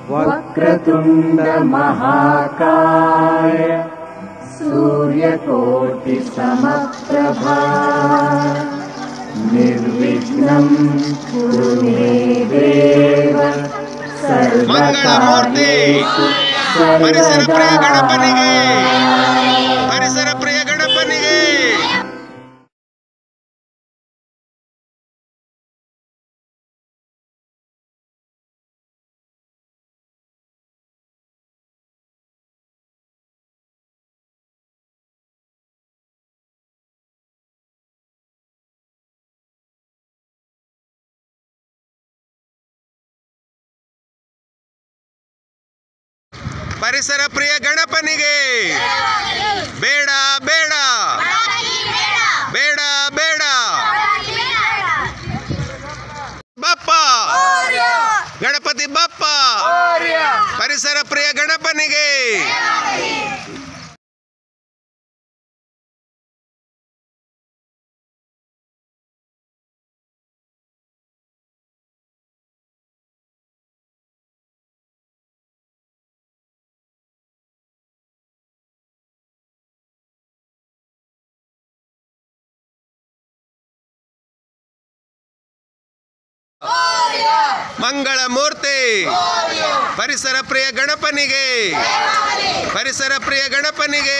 वक्रतुंड महाकाय सूर्यकोटि समप्रभा निर्विघ्नं कुरु मे देव सर्वकार्येषु परिसर प्रिय गणपनिगे परिसर प्रिय गणपनिगे ಪರಿಸರ ಪ್ರಿಯ ಗಣಪನಿಗೆ ಬೇಡ ಬೇಡ ಬೇಡ ಬೇಡ ಬಪ್ಪ ಗಣಪತಿ ಬಪ್ಪ ಪರಿಸರ ಪ್ರಿಯ ಗಣಪನಿಗೆ ಮಂಗಳ ಮೂರ್ತಿ ಪರಿಸರ ಪ್ರಿಯ ಗಣಪನಿಗೆ ಪರಿಸರ ಪ್ರಿಯ ಗಣಪನಿಗೆ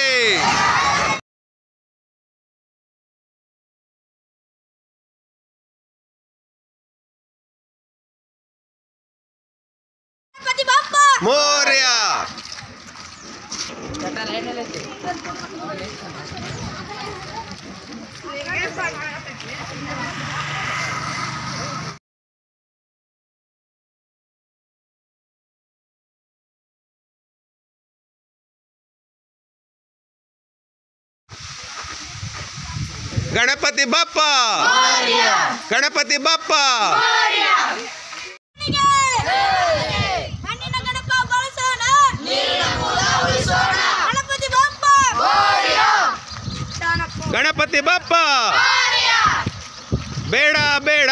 ಮೋರ್ಯ ಗಣಪತಿ ಬಪ್ಪ ಗಣಪತಿ ಬಪ್ಪ ಗಣಪತಿ ಬಪ್ಪ ಬೇಡ ಬೇಡ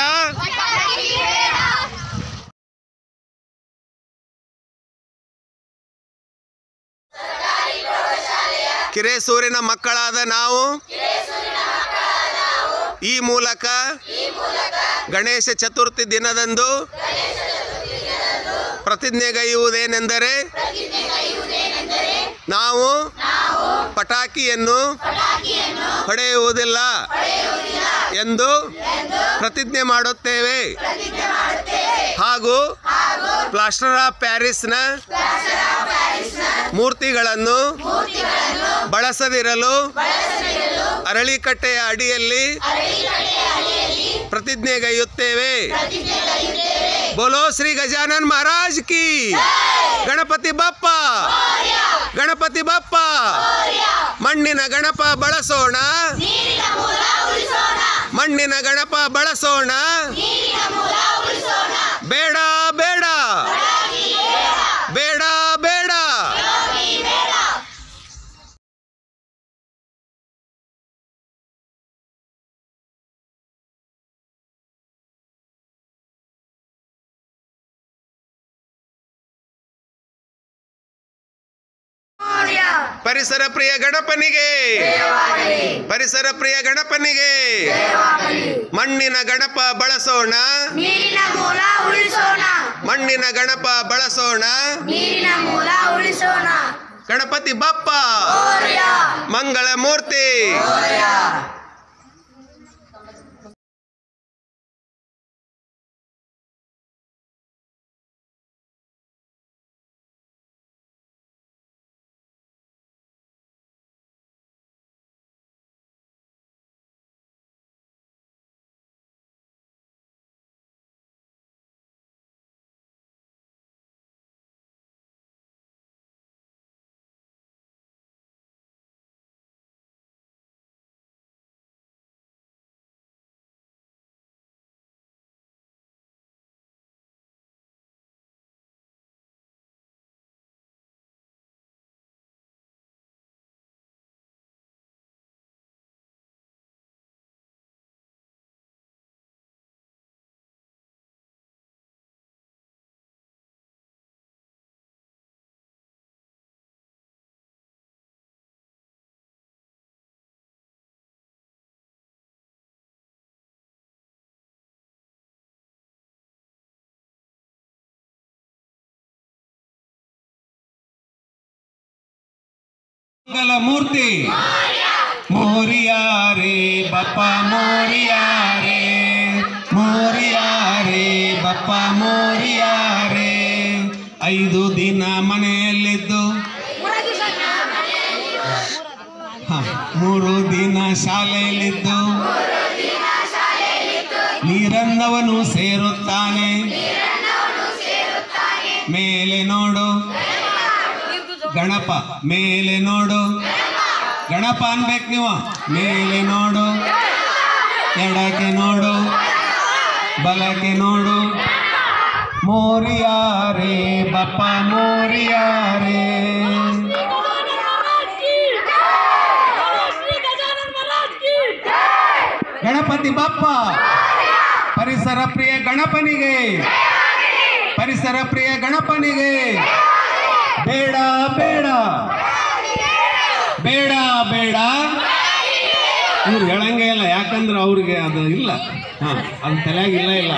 ಕಿರೇಸೂರಿನ ಮಕ್ಕಳಾದ ನಾವು ಈ ಮೂಲಕ ಗಣೇಶ ಚತುರ್ಥಿ ದಿನದಂದು ಪ್ರತಿಜ್ಞೆಗೈಯುವುದೇನೆಂದರೆ ನಾವು ಪಟಾಕಿಯನ್ನು ಹೊಡೆಯುವುದಿಲ್ಲ ಎಂದು ಪ್ರತಿಜ್ಞೆ ಮಾಡುತ್ತೇವೆ ಹಾಗೂ ಪ್ಲಾಸ್ಟರ್ ಆಫ್ ಪ್ಯಾರಿಸ್ನ ಮೂರ್ತಿಗಳನ್ನು ಬಳಸದಿರಲು ಅರಳಿಕಟ್ಟೆಯ ಅಡಿಯಲ್ಲಿ ಪ್ರತಿಜ್ಞೆಗೈಯುತ್ತೇವೆ. ಬೋಲೋ ಶ್ರೀ ಗಜಾನನ್ ಮಹಾರಾಜ್ ಕಿ. ಗಣಪತಿ ಬಪ್ಪ ಗಣಪತಿ ಬಪ್ಪ. ಮಣ್ಣಿನ ಗಣಪ ಬಳಸೋಣ, ಮಣ್ಣಿನ ಗಣಪ ಬಳಸೋಣ. ಬೇಡ ಬೇಡ ಬೇಡ ಬೇಡ. ಪರಿಸರ ಪ್ರಿಯ ಗಣಪನಿಗೆ, ಪರಿಸರ ಪ್ರಿಯ ಗಣಪನಿಗೆ. ಮಣ್ಣಿನ ಗಣಪ ಬಳಸೋಣ, ಮಣ್ಣಿನ ಗಣಪ ಬಳಸೋಣ. ಗಣಪತಿ ಬಪ್ಪ ಮಂಗಳ ಮೂರ್ತಿ. ಮಂಗಲ ಮೂರ್ತಿ ಮೋರಿಯಾ ರೇ ಬಪ್ಪ ಮೋರಿಯಾ ರೇ ಮೋರಿಯಾ ರೇ ಬಪ್ಪ ಮೋರಿಯಾ ರೇ 5 ದಿನ ಮನೆಯಲ್ಲಿದ್ದು 3 ದಿನ ಶಾಲೆಯಲ್ಲಿದ್ದು ನೀರನ್ನವನು ಸೇರುತ್ತಾನೆ ಮೇಲೆ ನೋಡು ಗಣಪ ಮೇಲೆ ನೋಡು ಗಣಪ ಅನ್ಬೇಕು ನೀವು ಮೇಲೆ ನೋಡು ಎಡಕ್ಕೆ ನೋಡು ಬಲಕ್ಕೆ ನೋಡು ಮೋರಿಯಾ ರೇ ಬಪ್ಪ ಮೋರಿಯಾ ರೇ ಗಣಪತಿ ಬಪ್ಪ ಪರಿಸರ ಪ್ರಿಯ ಗಣಪನಿಗೆ ಪರಿಸರ ಪ್ರಿಯ ಗಣಪನಿಗೆ ಬೇಡ ಬೇಡ ಬೇಡ ಬೇಡ ಇವ್ರು ಹೇಳಂಗೆ ಇಲ್ಲ ಯಾಕಂದ್ರೆ ಅವ್ರಿಗೆ ಅದು ಇಲ್ಲ ಅದು ತಲೆಯಾಗಿಲ್ಲ ಇಲ್ಲ